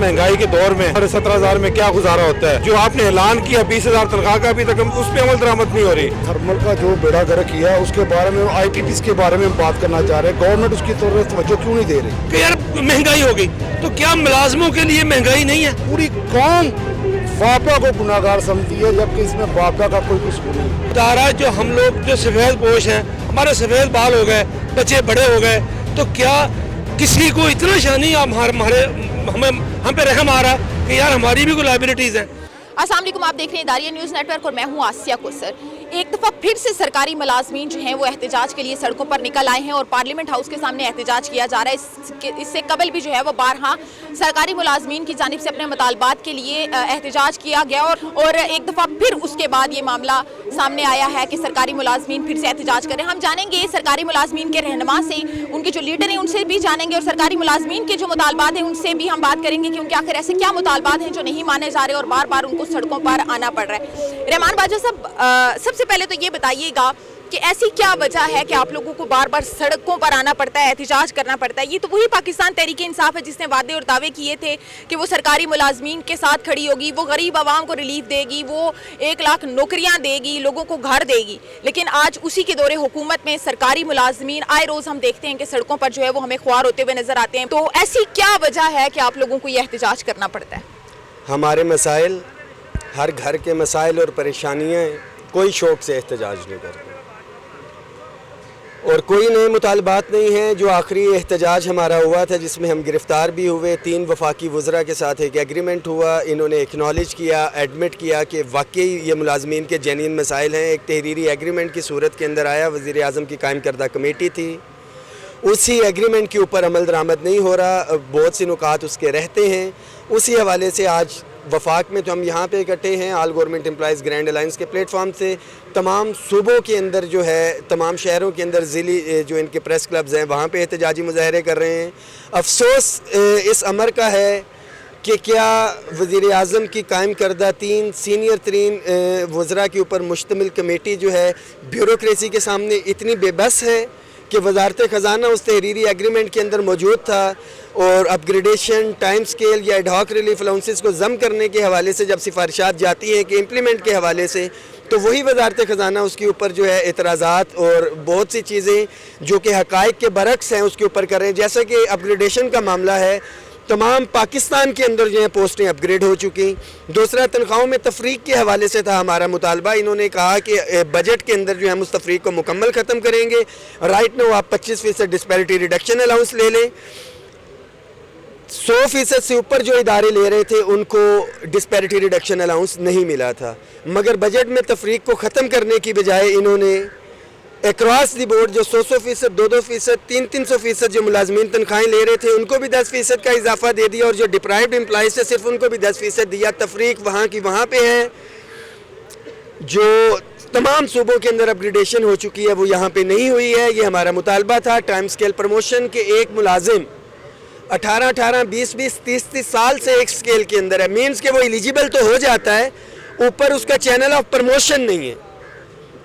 महंगाई के दौर में 17,000 में क्या गुजारा होता है। जो आपने ऐलान किया 20,000 तनख्वाह का, अभी तक उस पर अमल दरामद नहीं हो रही। थर्मल का जो बेड़ा गर्क किया उसके बारे में, ITTs के बारे में बात करना चाह रहे हैं। गवर्नमेंट उसकी तरफ तवज्जो क्यों नहीं दे रही कि यार महंगाई हो गई तो क्या मुलाजमों के लिए महंगाई नहीं है? पूरी कौम वापा को गुनाहगार समझती है, जबकि इसमें वापा का कोई कसूर नहीं। बता रहा है जो हम लोग जो सफेद पोश हैं, हमारे सफेद बाल हो गए, बच्चे बड़े हो गए, तो क्या किसी को इतना शानी हम पे रहम आ रहा कि यार हमारी भी कोई लायबिलिटीज हैं। अस्सलाम वालेकुम, आप देख रहे हैं दारिया न्यूज़ नेटवर्क और मैं हूं आसिया कोसर। एक दफ़ा फिर से सरकारी मुलाजमीन जो हैं वो एहतजाज के लिए सड़कों पर निकल आए हैं और पार्लियामेंट हाउस के सामने एहतजाज किया जा रहा है। इससे कबल भी जो है वो बारहा सरकारी मुलाजमीन की जानिब से अपने मुतालबात के लिए एहतजाज किया गया और एक दफ़ा फिर उसके बाद ये मामला सामने आया है कि सरकारी मुलाजमीन फिर से एहतजाज करें। हम जानेंगे सरकारी मुलाजमीन के रहनुमा से, उनके जो लीडर हैं उनसे भी जानेंगे और सरकारी मुलाजमीन के जो मुतालबात हैं उनसे भी हम बात करेंगे क्योंकि आखिर ऐसे क्या मुतालबात हैं जो नहीं माने जा रहे और बार बार उनको सड़कों पर आना पड़ रहा है। रहमान बाजवा साहब, सबसे पहले तो ये बताइएगा कि ऐसी क्या वजह है कि आप लोगों को बार बार सड़कों पर आना पड़ता है, एहतजाज करना पड़ता है? ये तो वही पाकिस्तान तहरीक इंसाफ है जिसने वादे और दावे किए थे कि वो सरकारी मुलाजमीन के साथ खड़ी होगी, वो गरीब आवाम को रिलीफ देगी, वो 1 लाख नौकरियां देगी, लोगों को घर देगी। लेकिन आज उसी के दौरे हुकूमत में सरकारी मुलाजमीन आए रोज़ हम देखते हैं कि सड़कों पर जो है वो हमें ख्वार होते हुए नजर आते हैं। तो ऐसी क्या वजह है कि आप लोगों को ये एहतजाज करना पड़ता है? हमारे मसाइल, हर घर के मसाइल और परेशानियाँ, कोई शौक़ से एहतजाज नहीं करते और कोई नए मुतालबात नहीं हैं। जो आखिरी एहतजाज हमारा हुआ था जिसमें हम गिरफ़्तार भी हुए, 3 वफाकी वज़रा के साथ एक एग्रीमेंट हुआ, इन्होंने एक्नॉलेज किया, एडमिट किया कि वाकई ये मुलाजमीन के जेन्युइन मसाइल हैं। एक तहरीरी एग्रीमेंट की सूरत के अंदर आया, वज़ीर आज़म की कायम करदा कमेटी थी, उसी एग्रीमेंट के ऊपर अमल दरामद नहीं हो रहा, बहुत सी नुकात उसके रहते हैं। उसी हवाले से आज वफाक में तो हम यहाँ पे इकट्ठे हैं all government employees grand alliance के प्लेटफॉर्म से। तमाम सूबों के अंदर जो है, तमाम शहरों के अंदर ज़िली जो इनके प्रेस क्लब्स हैं वहाँ पे एहतजाजी मुजाहरे कर रहे हैं। अफसोस इस अमर का है कि क्या वज़ीर आज़म की कायम करदा 3 सीनियर तरीन वज़रा के ऊपर मुश्तमिल कमेटी जो है ब्यूरोक्रेसी के सामने इतनी बेबस है कि वज़ारत ख़जाना उस तहरीरी एग्रीमेंट के अंदर मौजूद था और अपग्रेडेशन, टाइम स्केल या एडहॉक रिलीफ अलाउंसेस को ज़म करने के हवाले से जब सिफारिशात जाती हैं कि इम्प्लीमेंट के हवाले से, तो वही वज़ारत ख़जाना उसके ऊपर जो है एतराज़ात और बहुत सी चीज़ें जो कि हक़ाइक़ के बरक्स हैं उसके ऊपर कर रहे हैं। जैसा कि अपग्रेडेशन का मामला है, तमाम पाकिस्तान के अंदर जो है पोस्टें अपग्रेड हो चुकी। दूसरा, तनख्वाहों में तफरीक के हवाले से था हमारा मुतालबा। इन्होंने कहा कि बजट के अंदर जो है उस तफरीक को मुकम्मल ख़त्म करेंगे। राइट नो आप 25% डिस्पैरिटी रिडक्शन अलाउंस ले लें। 100% से ऊपर जो इदारे ले रहे थे उनको डिस्पैरिटी रिडक्शन अलाउंस नहीं मिला था, मगर बजट में तफरीक को ख़त्म करने की बजाय इन्होंने अक्रॉस दी बोर्ड जो 100%, 200%, 300% जो मुलाजमीन तनख्वाहें ले रहे थे उनको भी 10% का इजाफा दे दिया और जो डिप्राइव्ड एम्प्लॉइज थे सिर्फ उनको भी 10% दिया। तफरीक वहाँ की वहाँ पे है। जो तमाम सूबों के अंदर अपग्रेडेशन हो चुकी है वो यहाँ पे नहीं हुई है। ये हमारा मुतालबा था। टाइम स्केल प्रमोशन के एक मुलाजिम 18-18, 20-20, 30-30 साल से एक स्केल के अंदर है, मीन्स कि वो एलिजिबल तो हो जाता है, ऊपर उसका चैनल ऑफ प्रमोशन नहीं है।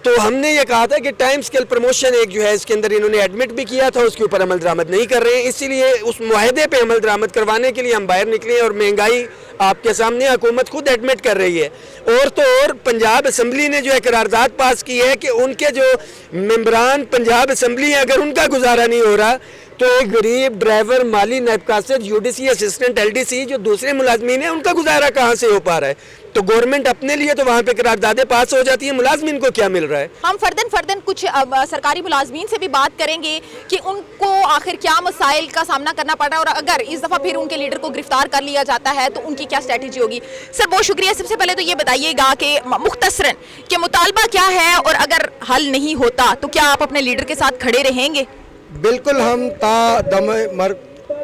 तो हमने ये कहा था कि टाइम स्केल प्रमोशन एक जो है इसके अंदर इन्होंने एडमिट भी किया था, उसके ऊपर अमल दरामद नहीं कर रहे हैं, इसीलिए उस मुआहदे पे अमल दरामद करवाने के लिए हम बाहर निकले और महंगाई आपके सामने हुकूमत खुद एडमिट कर रही है। और तो और पंजाब असम्बली ने जो है करारदाद पास की है कि उनके जो मेंबरान पंजाब असम्बली हैं अगर उनका गुजारा नहीं हो रहा तो एक गरीब ड्राइवर, माली, नायब कासिद, यूडीसी असिस्टेंट, LDC जो दूसरे मुलाजमीन हैं उनका गुजारा कहाँ से हो पा रहा है? तो गवर्नमेंट अपने लिए तो वहाँ पे करारदादें पास हो जाती है, मुलाजमीन को क्या मिल रहा है? हम फर्दन कुछ सरकारी मुलाजमीन से भी बात करेंगे कि उनको आखिर क्या मसाइल का सामना करना पड़ रहा है और अगर इस दफ़ा फिर उनके लीडर को गिरफ्तार कर लिया जाता है तो उनकी क्या स्ट्रेटजी होगी। सर बहुत शुक्रिया। सबसे पहले तो ये बताइएगा कि मुख्तसरन कि मुतालबा क्या है और अगर हल नहीं होता तो क्या आप अपने लीडर के साथ खड़े रहेंगे? बिल्कुल, हम ता दम मर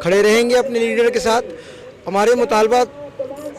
खड़े रहेंगे अपने लीडर के साथ। हमारे मुतालबा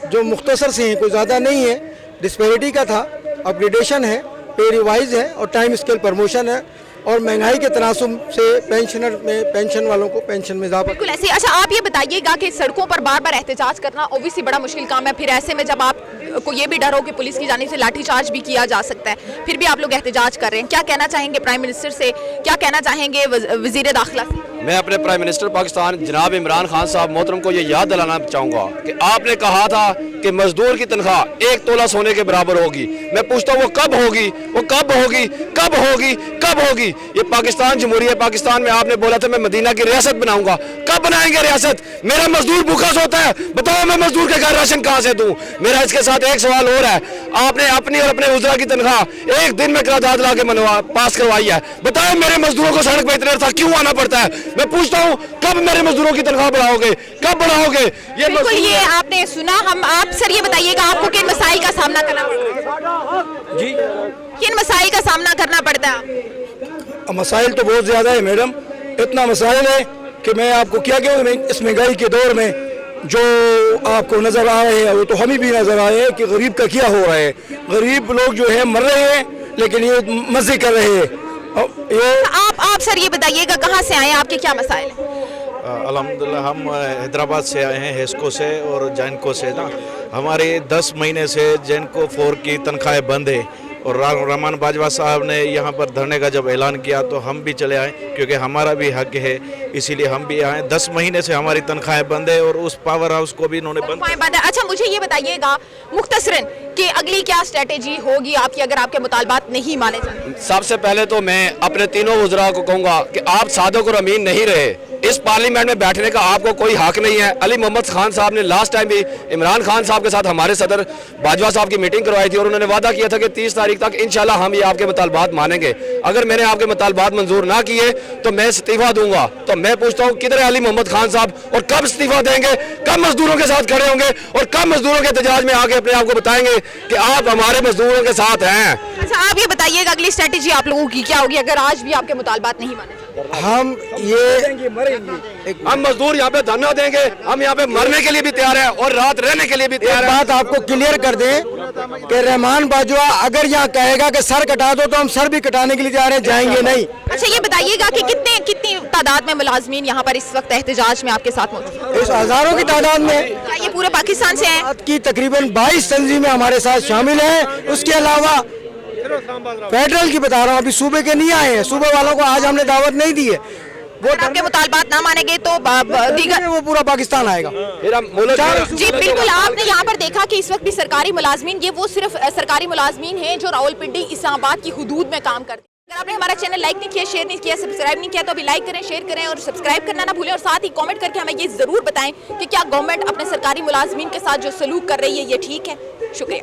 जो मुख्तसर से हैं, कोई ज़्यादा नहीं है। डिस्पैरिटी का था, अपग्रेडेशन है, पे रिवाइज है और टाइम स्केल प्रमोशन है और महंगाई के तनासुब से पेंशनर में, पेंशन वालों को पेंशन में इजाफा। बिल्कुल ऐसे। अच्छा, आप ये बताइएगा कि सड़कों पर बार बार एहतजाज करना ओबियसली बड़ा मुश्किल काम है, फिर ऐसे में जब आपको ये भी डर हो कि पुलिस की जानिब से लाठीचार्ज भी किया जा सकता है, फिर भी आप लोग एहतजाज कर रहे हैं, क्या कहना चाहेंगे प्राइम मिनिस्टर से, क्या कहना चाहेंगे वज़ीर दाखिला से? मैं अपने प्राइम मिनिस्टर पाकिस्तान जनाब इमरान खान साहब मोहतरम को ये याद दिलाना चाहूँगा कि आपने कहा था कि मजदूर की तनख्वाह 1 तोला सोने के बराबर होगी। मैं पूछता हूँ वो कब होगी, वो कब होगी, कब होगी, कब होगी? ये पाकिस्तान जमहूरिया पाकिस्तान में आपने बोला था मैं मदीना की रियासत बनाऊंगा, कब बनाएंगे रियासत? मेरा मजदूर भूखा सोता है, बताओ मैं मजदूर के घर राशन कहाँ से दूँ? मेरा इसके साथ एक सवाल और है, आपने अपनी और अपने उजरा की तनख्वाह एक दिन में करारदाद ला के पास करवाई है, बताओ मेरे मजदूरों को सड़क पर इतने अरसा क्यों आना पड़ता है? मैं पूछता हूँ कब मेरे मजदूरों की तनख्वाह बढ़ाओगे, कब बढ़ाओगे? ये बिल्कुल, ये आपने सुना। हम आप सर ये बताइएगा आपको किन मसाइल का सामना करना पड़ता है? जी, किन मसाइल का सामना करना पड़ता है? मसाइल तो बहुत ज़्यादा है मैडम, इतना मसाइल है कि मैं आपको क्या कहूँ। इस महंगाई के दौर में जो आपको नज़र आ रहे हैं वो तो हमें भी नज़र आए हैं कि गरीब का क्या हो रहा है। गरीब लोग जो है मर रहे हैं लेकिन ये मज़े कर रहे हैं। ये आप सर ये बताइएगा कहाँ से आए हैं, आपके क्या मसाइल हैं? अल्हम्दुलिल्लाह हम हैदराबाद से आए हैं, हेस्को से और जैनको से ना। हमारे 10 महीने से जैनको 4 की तनख्वाहें बंद है और रहमान बाजवा साहब ने यहाँ पर धरने का जब ऐलान किया तो हम भी चले आए क्योंकि हमारा भी हक है, इसीलिए हम भी आए। 10 महीने से हमारी तनख्वाहें बंद है और उस पावर हाउस को भी इन्होंने बंद। अच्छा मुझे ये बताइएगा मुख्तसरन कि अगली क्या स्ट्रेटेजी होगी आपकी अगर आपके मुतालबात नहीं माने जाते? सबसे पहले तो मैं अपने तीनों वज़रा को कहूँगा कि आप सादिक और अमीन नहीं रहे, इस पार्लियामेंट में बैठने का आपको कोई हक नहीं है। अली मोहम्मद खान साहब ने लास्ट टाइम भी इमरान खान साहब के साथ हमारे सदर बाजवा साहब की मीटिंग करवाई थी और उन्होंने वादा किया था कि 30 तारीख तक इंशाल्लाह हम ये आपके मुतालबात मानेंगे। अगर मैंने आपके मुतालबात मंजूर ना किए तो मैं इस्तीफा दूंगा। तो मैं पूछता हूँ किधर है अली मोहम्मद खान साहब और कब इस्तीफा देंगे, कब मजदूरों के साथ खड़े होंगे और कब मजदूरों के एहतजाज में आके अपने आप को बताएंगे कि आप हमारे मजदूरों के साथ हैं? अच्छा आप ये बताइएगा अगली स्ट्रेटेजी आप लोगों की क्या होगी अगर आज भी आपके मुतालबात नहीं माने जाते? हम हम मजदूर यहाँ पे धरना देंगे, हम यहाँ पे मरने के लिए भी तैयार हैं और रात रहने के लिए भी तैयार एक हैं। बात आपको क्लियर कर दें कि रहमान बाजवा अगर यहाँ कहेगा कि सर कटा दो तो हम सर भी कटाने के लिए जा रहे हैं, जाएंगे नहीं। अच्छा ये बताइएगा कि कितनी तादाद में मुलाजमीन यहाँ पर इस वक्त एहतजाज में आपके साथ मौजूद हैं? इस हजारों की तादाद में क्या ये पूरे पाकिस्तान से हैं? की तकरीबन 22 तंजीमें हमारे साथ शामिल हैं। उसके अलावा फेडरल की बता रहा हूँ, अभी सूबे के नहीं आए हैं, सूबे वालों को आज हमने दावत नहीं दी है। वो अगर आपके मुतालबात ना मानेंगे तो दीगर वो पूरा पाकिस्तान आएगा। जी बिल्कुल, आपने यहाँ पर देखा कि इस वक्त भी सरकारी मुलाजमीन, ये वो सिर्फ सरकारी मुलाजमीन हैं जो रावलपिंडी इस्लामाबाद की हुदूद में काम करते हैं। अगर आपने हमारा चैनल लाइक नहीं किया, शेयर नहीं किया, सब्सक्राइब नहीं किया तो अभी लाइक करें, शेयर करें और सब्सक्राइब करना ना भूलें और साथ ही कमेंट करके हमें ये ज़रूर बताएं कि क्या गवर्नमेंट अपने सरकारी मुलाजमीन के साथ जो सलूक कर रही है ये ठीक है। शुक्रिया।